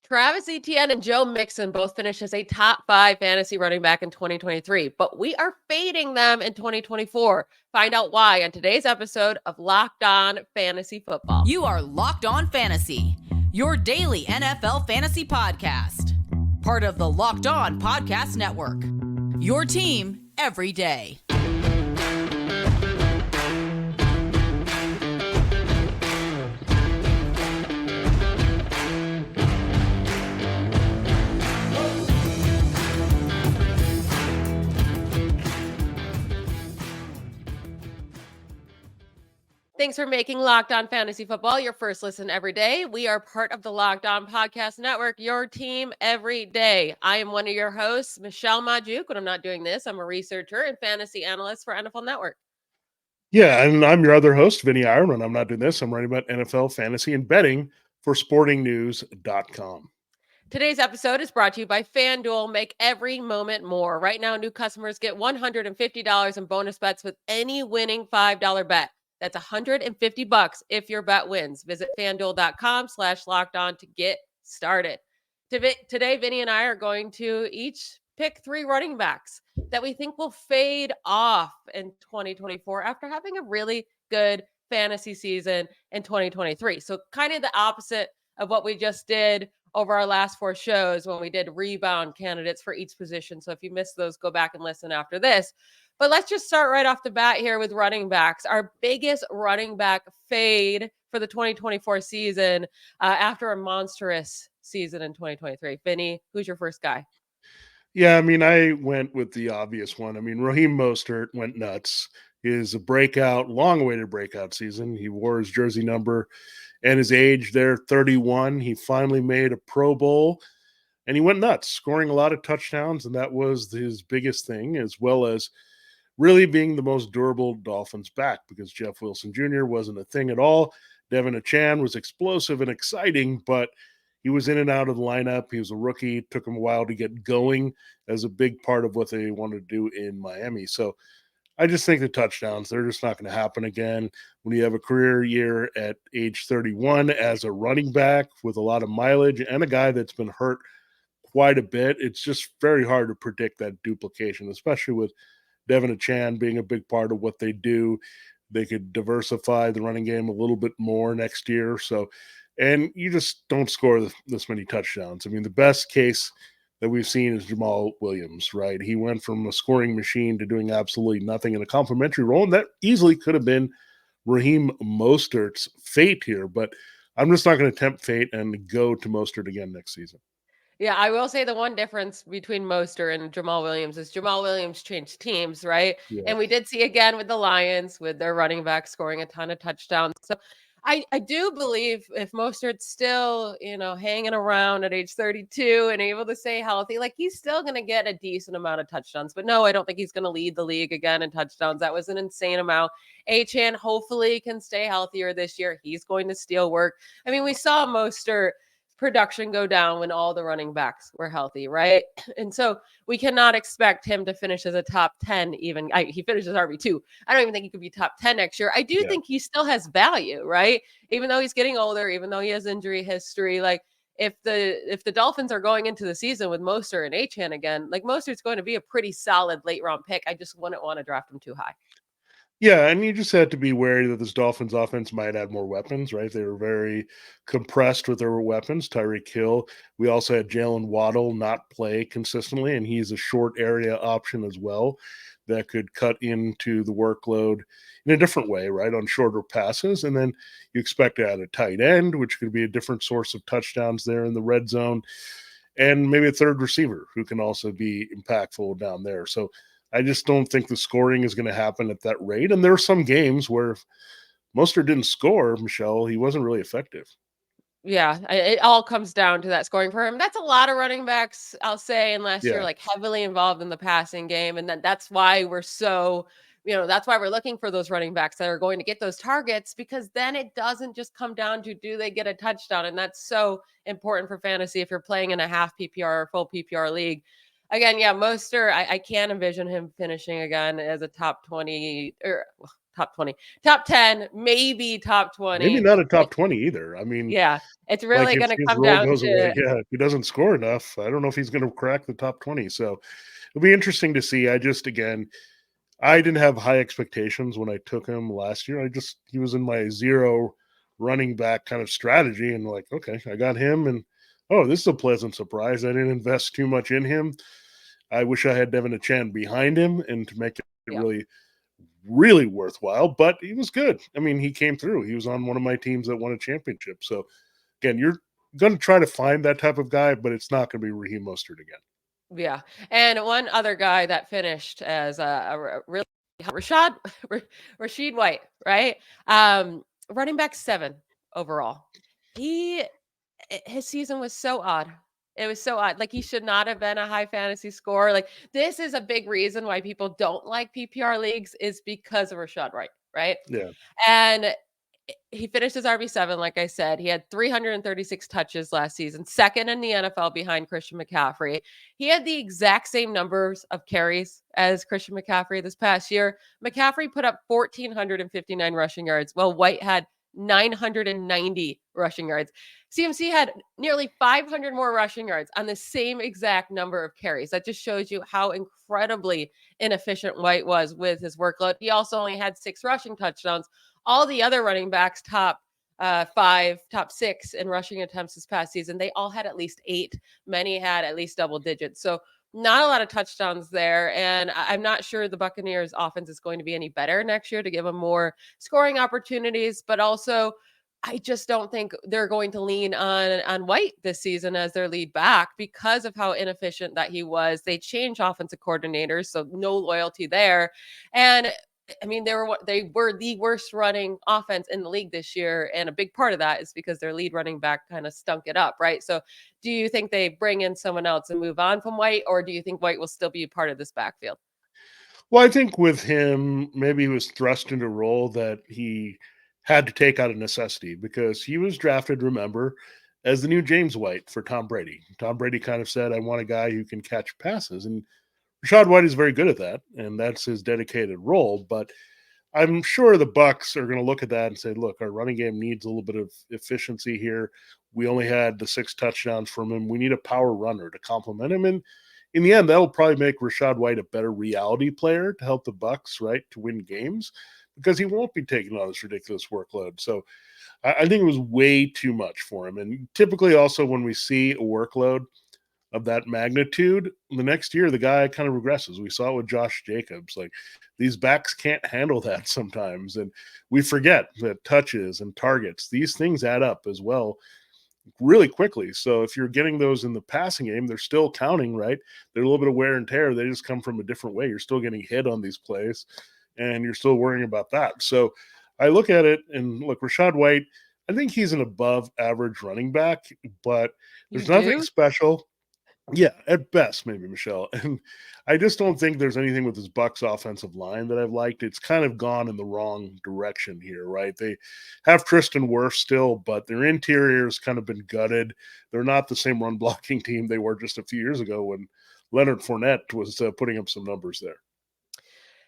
Travis Etienne and Joe Mixon both finished as a top 5 fantasy running back in 2023, but we are fading them in 2024. Find out why on today's episode of Locked On Fantasy Football. You are Locked On Fantasy, your daily NFL fantasy podcast. Part of the Locked On Podcast Network, your team every day. Thanks for making Locked On Fantasy Football your first listen every day. We are part of the Locked On Podcast Network, your team every day. I am one of your hosts, Michelle Magdziuk. When I'm not doing this, I'm a researcher and fantasy analyst for NFL Network. Yeah, and I'm your other host, Vinnie Iyer. When I'm not doing this, I'm writing about NFL fantasy and betting for sportingnews.com. Today's episode is brought to you by FanDuel. Make every moment more. Right now, new customers get $150 in bonus bets with any winning $5 bet. That's $150 if your bet wins. Visit FanDuel.com/lockedon to get started. Today, Vinny and I are going to each pick 3 running backs that we think will fade off in 2024 after having a really good fantasy season in 2023. So kind of the opposite of what we just did over our last 4 shows when we did rebound candidates for each position. So if you missed those, go back and listen after this. But let's just start right off the bat here with running backs. Our biggest running back fade for the 2024 season after a monstrous season in 2023. Vinny, who's your first guy? Yeah, I mean, I went with the obvious one. I mean, Raheem Mostert went nuts. His breakout, long-awaited breakout season. He wore his jersey number and his age there, 31. He finally made a Pro Bowl, and he went nuts, scoring a lot of touchdowns, and that was his biggest thing, as well as really being the most durable Dolphins back because Jeff Wilson Jr. wasn't a thing at all. Devin Achan was explosive and exciting, but he was in and out of the lineup. He was a rookie. It took him a while to get going as a big part of what they wanted to do in Miami. So I just think the touchdowns, they're just not going to happen again. When you have a career year at age 31 as a running back with a lot of mileage and a guy that's been hurt quite a bit, it's just very hard to predict that duplication, especially with Devin Achan being a big part of what they do. They could diversify the running game a little bit more next year. So, and you just don't score this many touchdowns. I mean, the best case that we've seen is Jamal Williams, right? He went from a scoring machine to doing absolutely nothing in a complimentary role, and that easily could have been Raheem Mostert's fate here. But I'm just not going to tempt fate and go to Mostert again next season. Yeah, I will say the one difference between Mostert and Jamal Williams is Jamal Williams changed teams, right? Yeah. And we did see again with the Lions with their running back scoring a ton of touchdowns. So I do believe if Mostert's still, hanging around at age 32 and able to stay healthy, like he's still going to get a decent amount of touchdowns. But no, I don't think he's going to lead the league again in touchdowns. That was an insane amount. Achan hopefully can stay healthier this year. He's going to steal work. I mean, we saw Mostert production go down when all the running backs were healthy, right? And so we cannot expect him to finish as a top 10 even. He finishes RB2. I don't even think he could be top 10 next year. I do think he still has value, right? Even though he's getting older, even though he has injury history, like if the Dolphins are going into the season with Mostert and Achan again, like Mostert's going to be a pretty solid late round pick. I just wouldn't want to draft him too high. Yeah, and you just had to be wary that this Dolphins offense might add more weapons, right? They were very compressed with their weapons. Tyreek Hill. We also had Jalen Waddle not play consistently, and he's a short area option as well that could cut into the workload in a different way, right, on shorter passes. And then you expect to add a tight end, which could be a different source of touchdowns there in the red zone, and maybe a third receiver who can also be impactful down there. So I just don't think the scoring is going to happen at that rate. And there are some games where if Mostert didn't score, Michelle, he wasn't really effective. Yeah, it all comes down to that scoring for him. That's a lot of running backs, I'll say, unless you're like heavily involved in the passing game. And that's why we're so, that's why we're looking for those running backs that are going to get those targets, because then it doesn't just come down to do they get a touchdown. And that's so important for fantasy if you're playing in a half PPR or full PPR league. Again, Mostert, I can't envision him finishing again as a top 20 or top 20, top 10, maybe top 20. Maybe not a top 20 either. I mean, Yeah, it's like really if going to his come role down goes away, to if he doesn't score enough, I don't know if he's going to crack the top 20. So it'll be interesting to see. I didn't have high expectations when I took him last year. He was in my 0 running back kind of strategy, and like, okay, I got him, and oh, this is a pleasant surprise. I didn't invest too much in him. I wish I had Devin Achan behind him and to make it yeah. really, really worthwhile, but he was good. I mean, he came through. He was on one of my teams that won a championship. So again, you're going to try to find that type of guy, but it's not going to be Raheem Mostert again. Yeah. And one other guy that finished as a really Rachaad White, right? Running back 7 overall. His season was so odd. It was so odd. Like, he should not have been a high fantasy scorer. Like, this is a big reason why people don't like PPR leagues, is because of Rachaad White, right? Yeah. And he finished as RB7, like I said. He had 336 touches last season, second in the NFL behind Christian McCaffrey. He had the exact same numbers of carries as Christian McCaffrey this past year. McCaffrey put up 1,459 rushing yards, while White had 990 rushing yards. CMC had nearly 500 more rushing yards on the same exact number of carries. That just shows you how incredibly inefficient White was with his workload. He also only had 6 rushing touchdowns. All the other running backs, top 5, top 6 in rushing attempts this past season, they all had at least 8. Many had at least double digits. So not a lot of touchdowns there. And I'm not sure the Buccaneers offense is going to be any better next year to give them more scoring opportunities, but also I just don't think they're going to lean on White this season as their lead back because of how inefficient that he was. They changed offensive coordinators, so no loyalty there. And I mean, they were the worst running offense in the league this year, and a big part of that is because their lead running back kind of stunk it up, right? So, do you think they bring in someone else and move on from White, or do you think White will still be part of this backfield? Well, I think with him, maybe he was thrust into a role that he had to take out of necessity because he was drafted, remember, as the new James White for Tom Brady. Tom Brady kind of said, I want a guy who can catch passes. And Rachaad White is very good at that, and that's his dedicated role. But I'm sure the Bucs are going to look at that and say, look, our running game needs a little bit of efficiency here. We only had the 6 touchdowns from him. We need a power runner to complement him. And in the end, that'll probably make Rachaad White a better reality player to help the Bucs, right, to win games because he won't be taking on this ridiculous workload. So I think it was way too much for him. And typically also when we see a workload of that magnitude, the next year the guy kind of regresses. We saw it with Josh Jacobs. Like, these backs can't handle that sometimes. And we forget that touches and targets, these things add up as well really quickly. So if you're getting those in the passing game, they're still counting, right? They're a little bit of wear and tear. They just come from a different way. You're still getting hit on these plays and you're still worrying about that. So I look at it and look, Rachaad White, I think he's an above average running back, but You there's nothing do? special. Yeah, at best, maybe, Michelle. And I just don't think there's anything with this Bucks offensive line that I've liked. It's kind of gone in the wrong direction here, right? They have Tristan Wirfs still, but their interior has kind of been gutted. They're not the same run blocking team they were just a few years ago when Leonard Fournette was putting up some numbers there.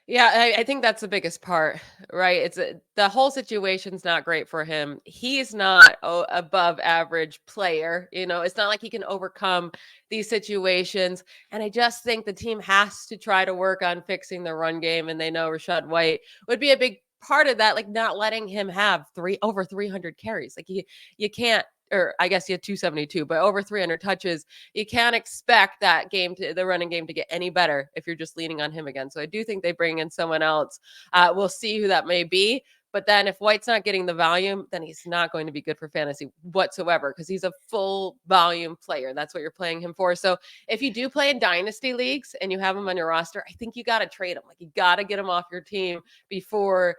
Yeah, I think that's the biggest part, right? The whole situation's not great for him. He's not above average player. It's not like he can overcome these situations. And I just think the team has to try to work on fixing the run game. And they know Rachaad White would be a big part of that, like not letting him have over 300 carries. Like you can't, or I guess he had 272, but over 300 touches. You can't expect the running game to get any better if you're just leaning on him again. So I do think they bring in someone else. We'll see who that may be. But then if White's not getting the volume, then he's not going to be good for fantasy whatsoever because he's a full volume player. That's what you're playing him for. So if you do play in dynasty leagues and you have him on your roster, I think you got to trade him. Like, you got to get him off your team before,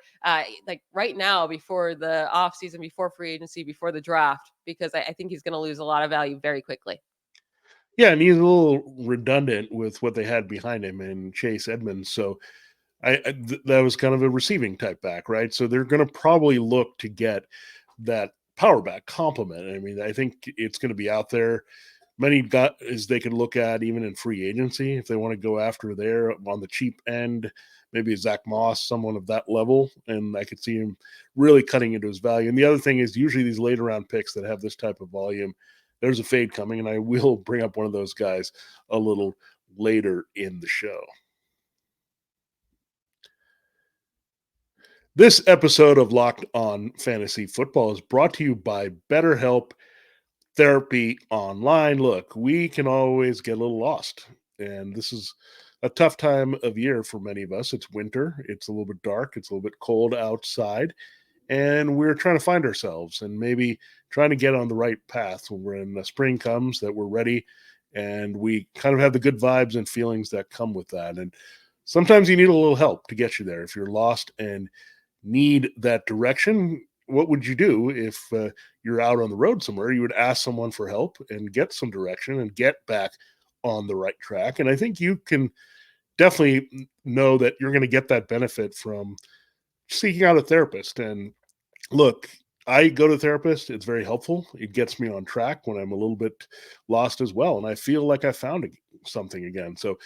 like right now, before the offseason, before free agency, before the draft, because I think he's going to lose a lot of value very quickly. Yeah, and he's a little redundant with what they had behind him in Chase Edmonds. So that was kind of a receiving type back, right? So they're going to probably look to get that power back complement. I mean, I think it's going to be out there. many guys they could look at even in free agency if they want to go after there on the cheap end, maybe a Zach Moss, someone of that level, and I could see him really cutting into his value. And the other thing is usually these later round picks that have this type of volume, there's a fade coming, and I will bring up one of those guys a little later in the show. This episode of Locked On Fantasy Football is brought to you by BetterHelp Therapy Online. Look, we can always get a little lost, and this is a tough time of year for many of us. It's winter, it's a little bit dark, it's a little bit cold outside, and we're trying to find ourselves and maybe trying to get on the right path when the spring comes, that we're ready and we kind of have the good vibes and feelings that come with that. And sometimes you need a little help to get you there. If you're lost and need that direction, what would you do if you're out on the road somewhere? You would ask someone for help and get some direction and get back on the right track. And I think you can definitely know that you're going to get that benefit from seeking out a therapist. And look, I go to a therapist. It's very helpful. It gets me on track when I'm a little bit lost as well. And I feel like I found something again. So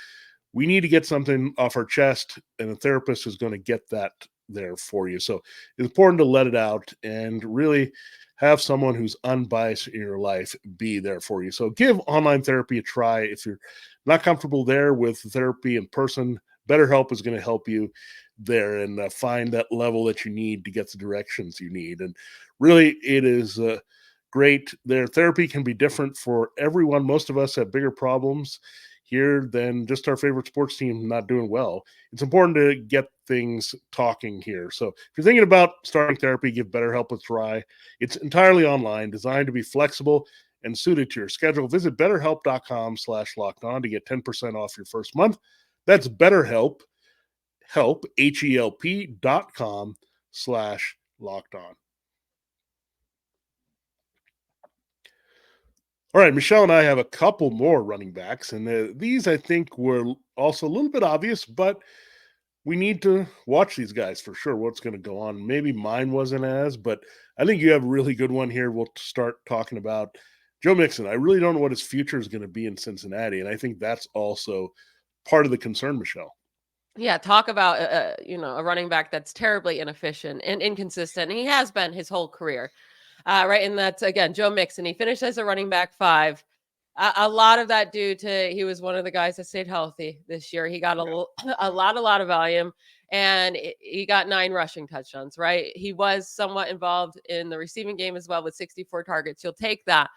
we need to get something off our chest, and a therapist is going to get that there for you. So it's important to let it out and really have someone who's unbiased in your life be there for you. So give online therapy a try. If you're not comfortable there with therapy in person, BetterHelp is going to help you there and find that level that you need to get the directions you need. And really, it is great. Their therapy can be different for everyone. Most of us have bigger problems here than just our favorite sports team not doing well. It's important to get things talking here. So if you're thinking about starting therapy, give BetterHelp a try. It's entirely online, designed to be flexible and suited to your schedule. Visit betterhelp.com/lockedon to get 10% off your first month. That's BetterHelp, HELP.com/lockedon. All right, Michelle and I have a couple more running backs, and these I think were also a little bit obvious, but we need to watch these guys for sure, what's going to go on. Maybe mine wasn't but I think you have a really good one here. We'll start talking about Joe Mixon. I really don't know what his future is going to be in Cincinnati, and I think that's also part of the concern, Michelle. Yeah, talk about a running back that's terribly inefficient and inconsistent. And he has been his whole career. Right. And that's, again, Joe Mixon. He finished as a running back 5. A lot of that due to he was one of the guys that stayed healthy this year. He got a lot of volume, and he got 9 rushing touchdowns, right? He was somewhat involved in the receiving game as well with 64 targets. You'll take that.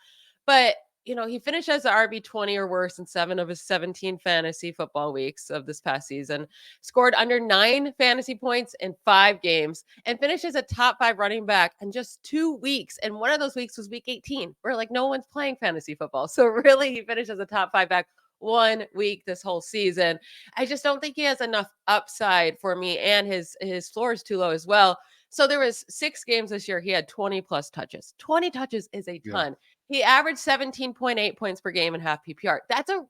But he finished as the RB20 or worse in 7 of his 17 fantasy football weeks of this past season, scored under 9 fantasy points in 5 games, and finished as a top 5 running back in just 2 weeks. And one of those weeks was week 18, where no one's playing fantasy football. So really, he finished as a top 5 back 1 week this whole season. I just don't think he has enough upside for me, and his floor is too low as well. So there was 6 games this year. He had 20 plus touches. 20 touches is a ton. He averaged 17.8 points per game in half PPR. That's a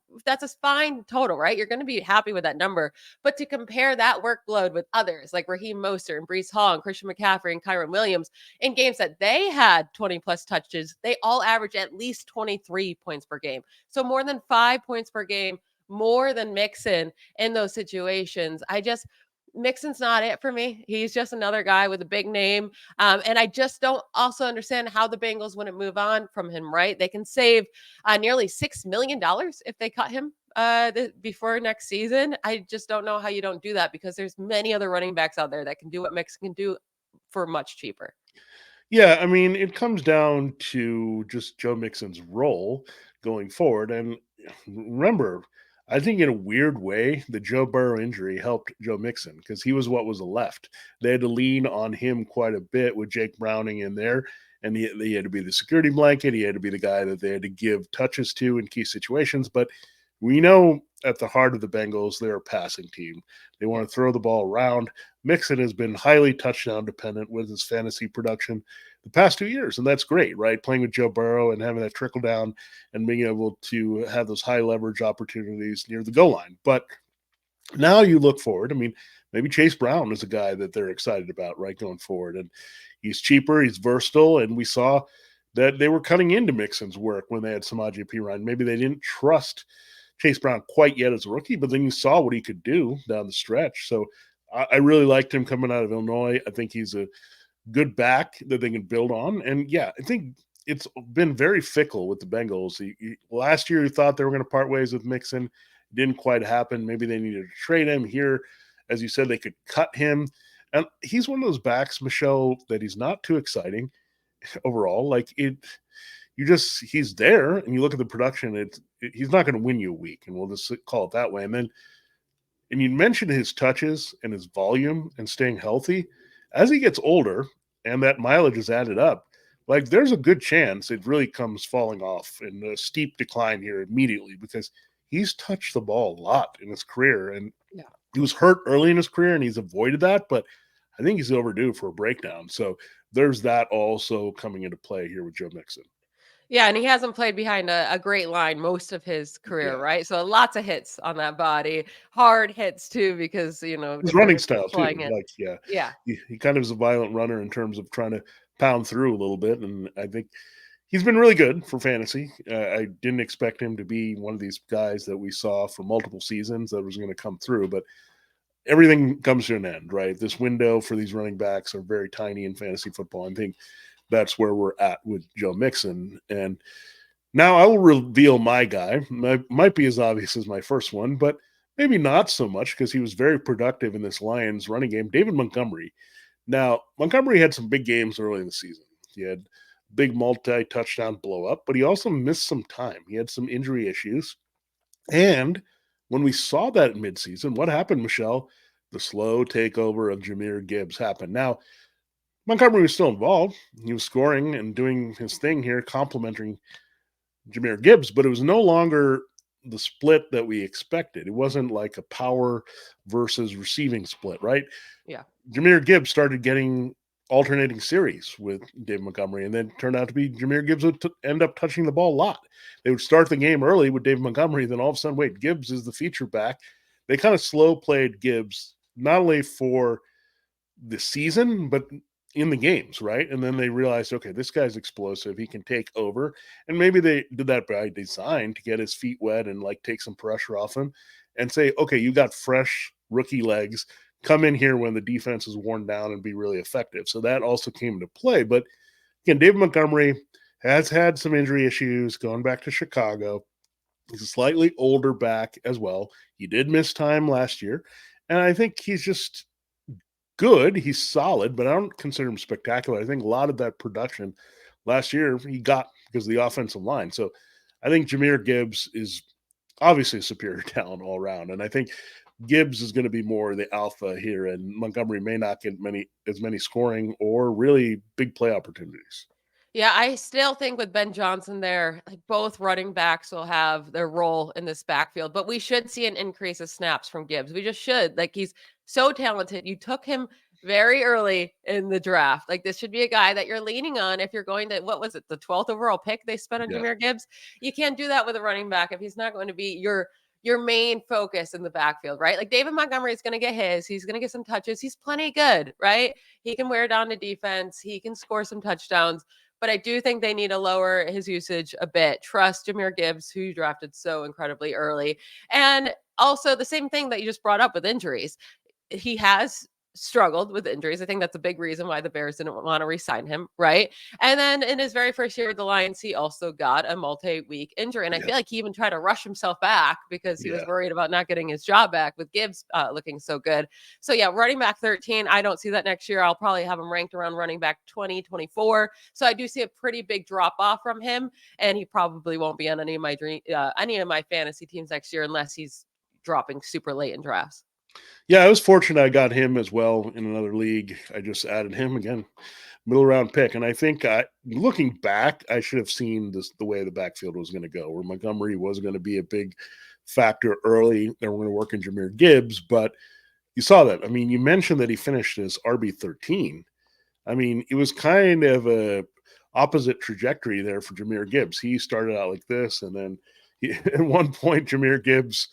fine total, right? You're going to be happy with that number. But to compare that workload with others like Raheem Mostert and Breece Hall and Christian McCaffrey and Kyron Williams in games that they had 20 plus touches, they all average at least 23 points per game. So more than 5 points per game, more than Mixon in those situations. Mixon's not it for me. He's just another guy with a big name. And I just don't also understand how the Bengals wouldn't move on from him, right? They can save nearly $6 million if they cut him before next season. I just don't know how you don't do that, because there's many other running backs out there that can do what Mixon can do for much cheaper. Yeah, I mean, it comes down to just Joe Mixon's role going forward. And remember, I think in a weird way, the Joe Burrow injury helped Joe Mixon because he was what was left. They had to lean on him quite a bit with Jake Browning in there, and he had to be the security blanket. He had to be the guy that they had to give touches to in key situations. But we know at the heart of the Bengals, they're a passing team. They want to throw the ball around. Mixon has been highly touchdown dependent with his fantasy production the past 2 years, and that's great, right? Playing with Joe Burrow and having that trickle down and being able to have those high leverage opportunities near the goal line. But now you look forward. I mean, maybe Chase Brown is a guy that they're excited about, right, going forward. And he's cheaper, he's versatile, and we saw that they were cutting into Mixon's work when they had Samaje Perine. Maybe they didn't trust Chase Brown quite yet as a rookie, but then you saw what he could do down the stretch. So I really liked him coming out of Illinois. I think he's a good back that they can build on. And yeah, I think it's been very fickle with the Bengals. Last year, you thought they were going to part ways with Mixon. It didn't quite happen. Maybe they needed to trade him. Here, as you said, they could cut him. And he's one of those backs, Michelle, that he's not too exciting overall. He's there, and you look at the production. He's not going to win you a week, and we'll just call it that way. And you mentioned his touches and his volume and staying healthy. As he gets older, and that mileage is added up, like there's a good chance it really comes falling off in a steep decline here immediately, because he's touched the ball a lot in his career, and he was hurt early in his career and he's avoided that, but I think he's overdue for a breakdown. So there's that also coming into play here with Joe Mixon. Yeah, and he hasn't played behind a great line most of his career, right? So lots of hits on that body, hard hits too, because his running style too. Yeah, he kind of is a violent runner in terms of trying to pound through a little bit, and I think he's been really good for fantasy. I didn't expect him to be one of these guys that we saw for multiple seasons that was going to come through, but everything comes to an end, right? This window for these running backs are very tiny in fantasy football. I think that's where we're at with Joe Mixon. And now I will reveal my guy. Might be as obvious as my first one, but maybe not so much, because he was very productive in this Lions running game. David Montgomery. Now, Montgomery had some big games early in the season. He had big multi-touchdown blow up, but he also missed some time. He had some injury issues. And when we saw that midseason, what happened, Michelle? The slow takeover of Jahmyr Gibbs happened. Now, Montgomery was still involved. He was scoring and doing his thing here, complimenting Jahmyr Gibbs, but it was no longer the split that we expected. It wasn't like a power versus receiving split, right? Yeah. Jahmyr Gibbs started getting alternating series with David Montgomery, and then turned out to be Jahmyr Gibbs would end up touching the ball a lot. They would start the game early with David Montgomery, then all of a sudden, wait, Gibbs is the feature back. They kind of slow played Gibbs, not only for the season, but in the games, right? And then they realized, okay, this guy's explosive. He can take over. And maybe they did that by design to get his feet wet and like take some pressure off him and say, okay, you got fresh rookie legs. Come in here when the defense is worn down and be really effective. So that also came into play. But again, David Montgomery has had some injury issues going back to Chicago. He's a slightly older back as well. He did miss time last year. And I think he's just good. He's solid, but I don't consider him spectacular. I think a lot of that production last year he got because of the offensive line. So I think Jahmyr Gibbs is obviously a superior talent all around. And I think Gibbs is going to be more the alpha here, and Montgomery may not get as many scoring or really big play opportunities. Yeah, I still think with Ben Johnson there, like both running backs will have their role in this backfield, but we should see an increase of snaps from Gibbs. We just should. Like, he's so talented. You took him very early in the draft. Like, this should be a guy that you're leaning on if you're going to, what was it, the 12th overall pick they spent on Jahmyr Gibbs? You can't do that with a running back if he's not going to be your main focus in the backfield, right? Like, David Montgomery is going to get he's going to get some touches. He's plenty good, right? He can wear down the defense. He can score some touchdowns. But I do think they need to lower his usage a bit. Trust Jahmyr Gibbs, who you drafted so incredibly early. And also the same thing that you just brought up with injuries. He has struggled with injuries. I think that's a big reason why the Bears didn't want to re-sign him, right? And then in his very first year with the Lions, he also got a multi-week injury. And I feel like he even tried to rush himself back because he was worried about not getting his job back with Gibbs looking so good. So yeah, running back 13, I don't see that next year. I'll probably have him ranked around running back 20, 24. So I do see a pretty big drop off from him, and he probably won't be on any of my fantasy teams next year unless he's dropping super late in drafts. Yeah, I was fortunate I got him as well in another league. I just added him again, middle round pick. And I think looking back, I should have seen the way the backfield was going to go, where Montgomery was going to be a big factor early. They were going to work in Jahmyr Gibbs, but you saw that. I mean, you mentioned that he finished as RB13. I mean, it was kind of a opposite trajectory there for Jahmyr Gibbs. He started out like this, and then at one point, Jahmyr Gibbs,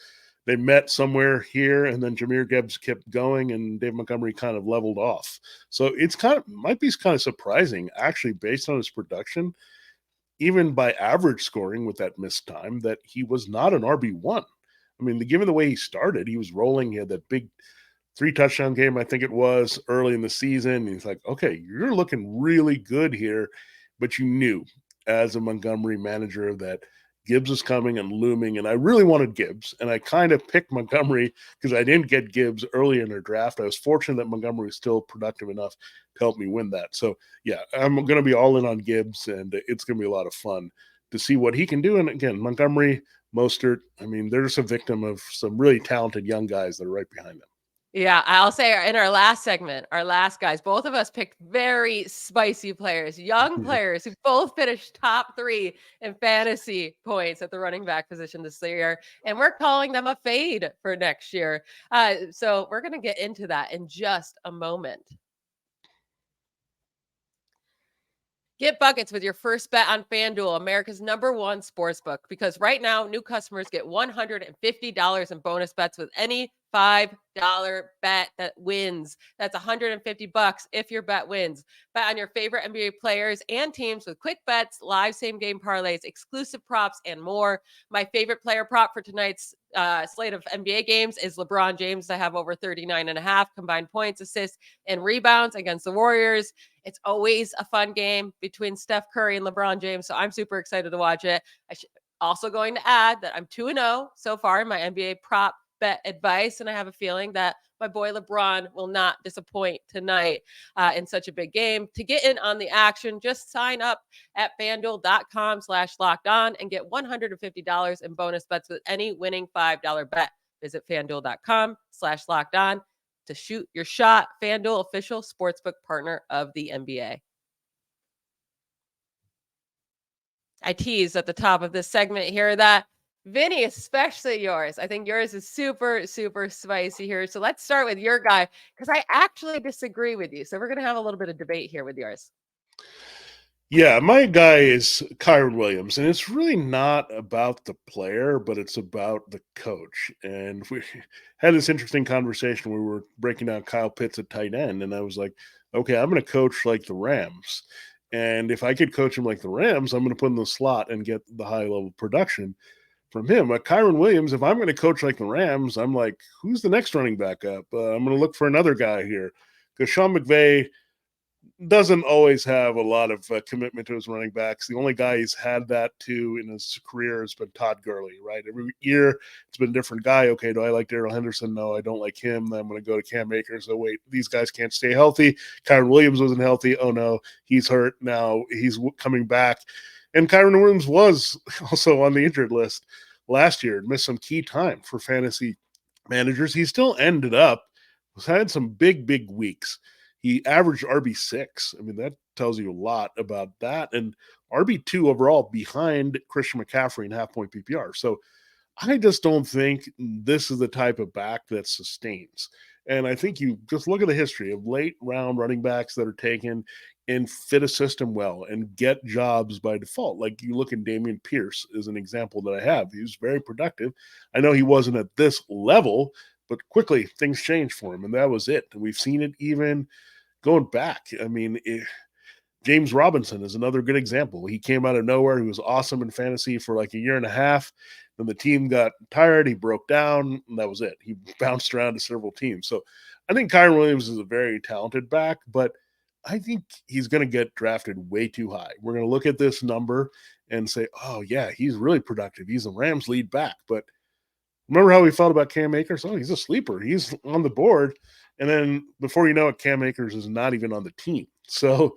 they met somewhere here, and then Jahmyr Gibbs kept going, and Dave Montgomery kind of leveled off. So it's might be kind of surprising, actually, based on his production. even by average scoring with that missed time, that he was not an RB1. I mean, given the way he started, he was rolling. He had that big 3 touchdown game, I think it was, early in the season. He's like, okay, you're looking really good here. But you knew as a Montgomery manager that Gibbs is coming and looming. And I really wanted Gibbs. And I kind of picked Montgomery because I didn't get Gibbs early in their draft. I was fortunate that Montgomery was still productive enough to help me win that. So, yeah, I'm going to be all in on Gibbs, and it's going to be a lot of fun to see what he can do. And again, Montgomery, Mostert, I mean, they're just a victim of some really talented young guys that are right behind them. Yeah, I'll say in our last segment, our last guys, both of us picked very spicy players, young players who both finished top 3 in fantasy points at the running back position this year. And we're calling them a fade for next year. So we're going to get into that in just a moment. Get buckets with your first bet on FanDuel, America's #1 sportsbook, because right now new customers get $150 in bonus bets with any $5 bet that wins. That's $150 if your bet wins. Bet on your favorite NBA players and teams with quick bets, live same game parlays, exclusive props, and more. My favorite player prop for tonight's slate of NBA games is LeBron James to have over 39.5 combined points, assists, and rebounds against the Warriors. It's always a fun game between Steph Curry and LeBron James, so I'm super excited to watch it. Also going to add that I'm 2-0 so far in my NBA prop bet advice, and I have a feeling that my boy LeBron will not disappoint tonight in such a big game. To get in on the action, just sign up at FanDuel.com/lockedon and get $150 in bonus bets with any winning $5 bet. Visit FanDuel.com/lockedon to shoot your shot. FanDuel, official sportsbook partner of the NBA. I teased at the top of this segment here that Vinny, especially yours, I think yours is super, super spicy here. So let's start with your guy, because I actually disagree with you. So we're going to have a little bit of debate here with yours. Yeah, my guy is Kyron Williams, and it's really not about the player, but it's about the coach. And we had this interesting conversation. We were breaking down Kyle Pitts at tight end, and I was like, okay, I'm going to coach like the Rams. And if I could coach him like the Rams, I'm going to put in the slot and get the high level production from him. But Kyron Williams, if I'm going to coach like the Rams, I'm like, who's the next running back up? I'm going to look for another guy here, because Sean McVay doesn't always have a lot of commitment to his running backs. The only guy he's had that to in his career has been Todd Gurley, right? Every year it's been a different guy. Okay, do I like Darrell Henderson? No, I don't like him. Then I'm going to go to Cam Akers. Oh, wait, these guys can't stay healthy. Kyron Williams wasn't healthy. Oh, no, he's hurt. Now he's coming back. And Kyron Williams was also on the injured list last year and missed some key time for fantasy managers. He still ended up, had some big, big weeks. He averaged RB6. I mean, that tells you a lot about that. And RB2 overall behind Christian McCaffrey in half-point PPR. So I just don't think this is the type of back that sustains. And I think you just look at the history of late-round running backs that are taken and fit a system well and get jobs by default. Like you look at Dameon Pierce as an example that I have. He was very productive. I know he wasn't at this level, but quickly things changed for him, and that was it. And we've seen it even going back. I mean, James Robinson is another good example. He came out of nowhere. He was awesome in fantasy for like a year and a half. Then the team got tired. He broke down, and that was it. He bounced around to several teams. So I think Kyron Williams is a very talented back, but I think he's going to get drafted way too high. We're going to look at this number and say, oh, yeah, he's really productive. He's the Rams' lead back. But remember how we felt about Cam Akers? Oh, he's a sleeper. He's on the board. And then before you know it, Cam Akers is not even on the team. So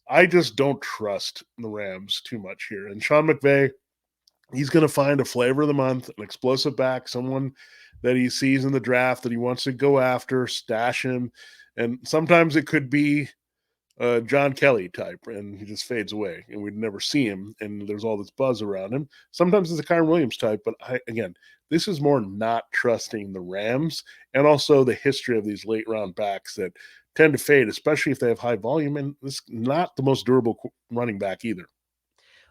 I just don't trust the Rams too much here. And Sean McVay, he's going to find a flavor of the month, an explosive back, someone that he sees in the draft that he wants to go after, stash him. And sometimes it could be John Kelly type, and he just fades away, and we'd never see him, and there's all this buzz around him. Sometimes it's a Kyron Williams type, but again, this is more not trusting the Rams and also the history of these late-round backs that tend to fade, especially if they have high volume, and this is not the most durable running back either.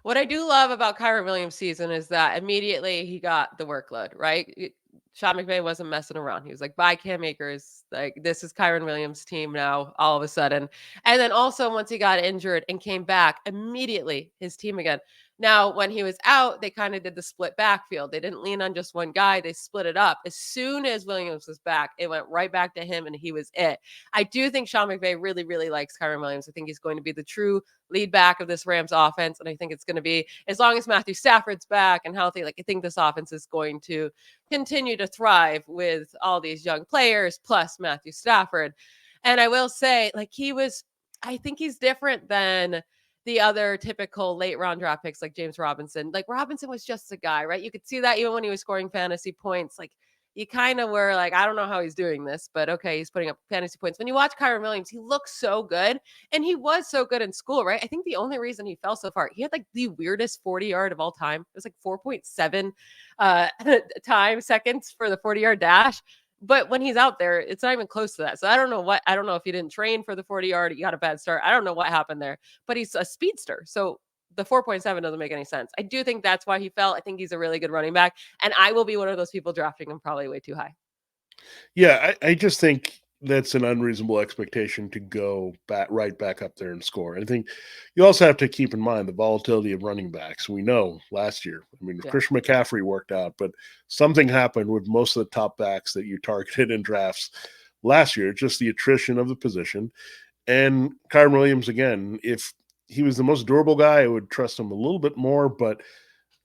What I do love about Kyron Williams' season is that immediately he got the workload, right? Sean McVay wasn't messing around. He was like, bye, Cam Akers. Like, this is Kyron Williams' team now, all of a sudden. And then also, once he got injured and came back, immediately his team again. Now, when he was out, they kind of did the split backfield. They didn't lean on just one guy. They split it up. As soon as Williams was back, it went right back to him, and he was it. I do think Sean McVay really, really likes Kyren Williams. I think he's going to be the true lead back of this Rams offense. And I think it's going to be, as long as Matthew Stafford's back and healthy, like I think this offense is going to continue to thrive with all these young players plus Matthew Stafford. And I will say, like, I think he's different than the other typical late round draft picks like James Robinson. Like Robinson was just a guy, right? You could see that even when he was scoring fantasy points. Like you kind of were like, I don't know how he's doing this, but okay, he's putting up fantasy points. When you watch Kyren Williams, he looks so good. And he was so good in school, right? I think the only reason he fell so far, he had like the weirdest 40-yard of all time. It was like 4.7 seconds for the 40-yard dash. But when he's out there, it's not even close to that. So I don't know if he didn't train for the 40-yard, he got a bad start. I don't know what happened there, but he's a speedster. So the 4.7 doesn't make any sense. I do think that's why he fell. I think he's a really good running back. And I will be one of those people drafting him probably way too high. Yeah, I just think that's an unreasonable expectation to go right back up there and score. I think you also have to keep in mind the volatility of running backs. We know last year, I mean, Christian McCaffrey worked out, but something happened with most of the top backs that you targeted in drafts last year, just the attrition of the position. And Kyren Williams, again, if he was the most durable guy, I would trust him a little bit more. But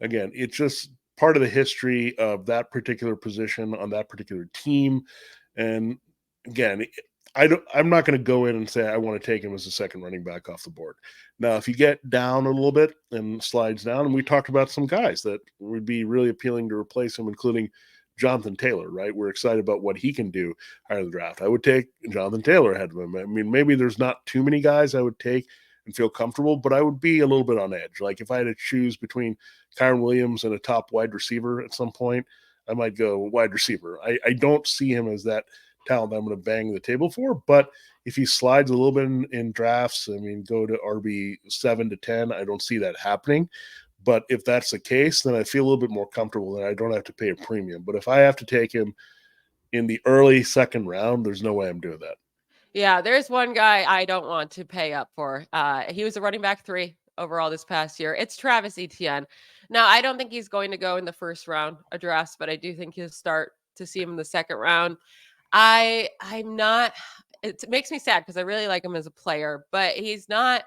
again, it's just part of the history of that particular position on that particular team. And again, I'm not going to go in and say I want to take him as a second running back off the board. Now, if you get down a little bit and slides down, and we talked about some guys that would be really appealing to replace him, including Jonathan Taylor, right? We're excited about what he can do higher in the draft. I would take Jonathan Taylor ahead of him. I mean, maybe there's not too many guys I would take and feel comfortable, but I would be a little bit on edge. Like if I had to choose between Kyren Williams and a top wide receiver at some point, I might go wide receiver. I don't see him as that talent I'm going to bang the table for, but if he slides a little bit in drafts, I mean, go to RB 7 to 10, I don't see that happening. But if that's the case, then I feel a little bit more comfortable that I don't have to pay a premium. But if I have to take him in the early second round, there's no way I'm doing that. Yeah, there's one guy I don't want to pay up for. He was a running back 3 overall this past year. It's Travis Etienne. Now, I don't think he's going to go in the first round of drafts, but I do think he'll start to see him in the second round. I'm not, it makes me sad because I really like him as a player, but he's not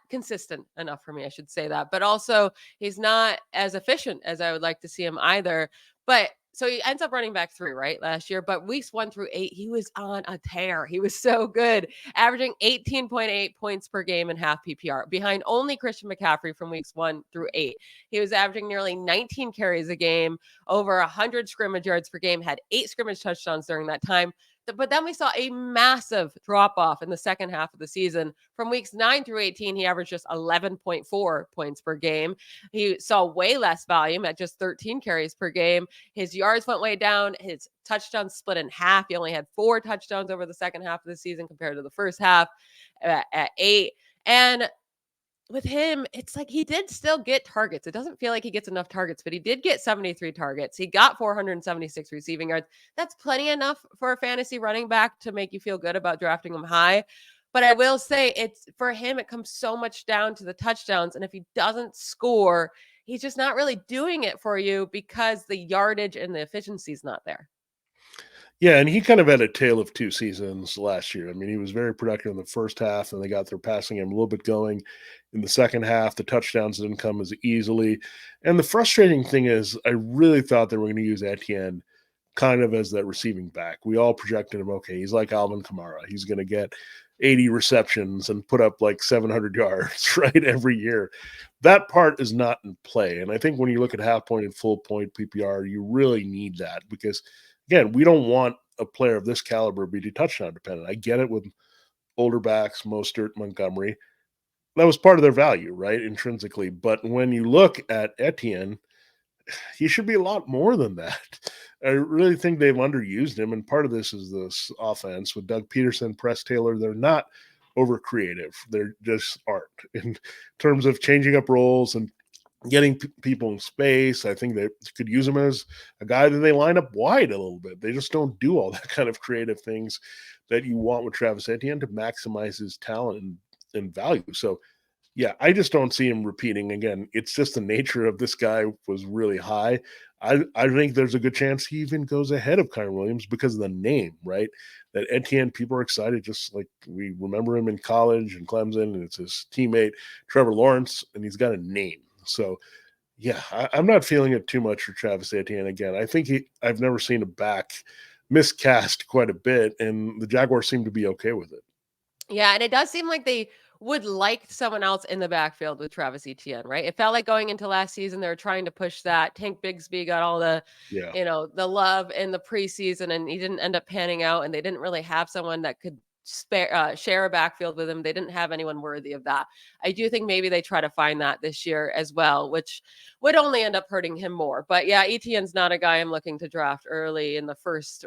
consistent enough for me. I should say that, but also he's not as efficient as I would like to see him either. But so he ends up running back 3, right, last year, but weeks 1 through 8, he was on a tear. He was so good, averaging 18.8 points per game in half PPR, behind only Christian McCaffrey from weeks 1 through 8. He was averaging nearly 19 carries a game, over 100 scrimmage yards per game, had 8 scrimmage touchdowns during that time. But then we saw a massive drop off in the second half of the season. From weeks 9 through 18, he averaged just 11.4 points per game. He saw way less volume at just 13 carries per game. His yards went way down. His touchdowns split in half. He only had 4 touchdowns over the second half of the season compared to the first half at 8. And with him, it's like he did still get targets. It doesn't feel like he gets enough targets, but he did get 73 targets. He got 476 receiving yards. That's plenty enough for a fantasy running back to make you feel good about drafting him high. But I will say it's for him, it comes so much down to the touchdowns. And if he doesn't score, he's just not really doing it for you because the yardage and the efficiency is not there. Yeah, and he kind of had a tale of 2 seasons last year. I mean, he was very productive in the first half, and they got their passing game a little bit going. In the second half, the touchdowns didn't come as easily. And the frustrating thing is, I really thought they were going to use Etienne kind of as that receiving back. We all projected him, okay, he's like Alvin Kamara. He's going to get 80 receptions and put up like 700 yards, right, every year. That part is not in play. And I think when you look at half point and full point PPR, you really need that because – again, we don't want a player of this caliber to be touchdown dependent. I get it with older backs, Mostert, Montgomery. That was part of their value, right, intrinsically. But when you look at Etienne, he should be a lot more than that. I really think they've underused him, and part of this is this offense with Doug Peterson, Press Taylor. They're not over creative. They're just aren't in terms of changing up roles and getting people in space. I think they could use him as a guy that they line up wide a little bit. They just don't do all that kind of creative things that you want with Travis Etienne to maximize his talent and value. So Yeah, I just don't see him repeating again. It's just the nature of this guy was really high. I think there's a good chance he even goes ahead of Kyren Williams because of the name, right? That Etienne, people are excited, just like we remember him in college and Clemson, and it's his teammate Trevor Lawrence, and he's got a name. So yeah, I'm not feeling it too much for Travis Etienne again. I think I've never seen a back miscast quite a bit, and the Jaguars seem to be okay with it. Yeah, and it does seem like they would like someone else in the backfield with Travis Etienne, right? It felt like going into last season, they were trying to push that. Tank Bigsby got all the, Yeah. the love in the preseason, and he didn't end up panning out. And they didn't really have someone that could share a backfield with him. They didn't have anyone worthy of that. I do think maybe they try to find that this year as well, which would only end up hurting him more. But yeah, Etienne's not a guy I'm looking to draft early in the first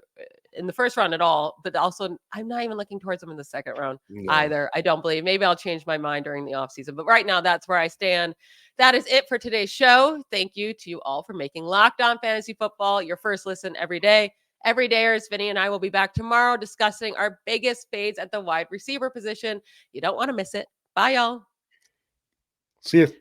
round at all, but also I'm not even looking towards him in the second round No. either. I don't believe. Maybe I'll change my mind during the offseason, but right now that's where I stand. That is it for today's show. Thank you to you all for making Locked On Fantasy Football your first listen every day. Every dayers, Vinny and I will be back tomorrow discussing our biggest fades at the wide receiver position. You don't want to miss it. Bye, y'all. See you.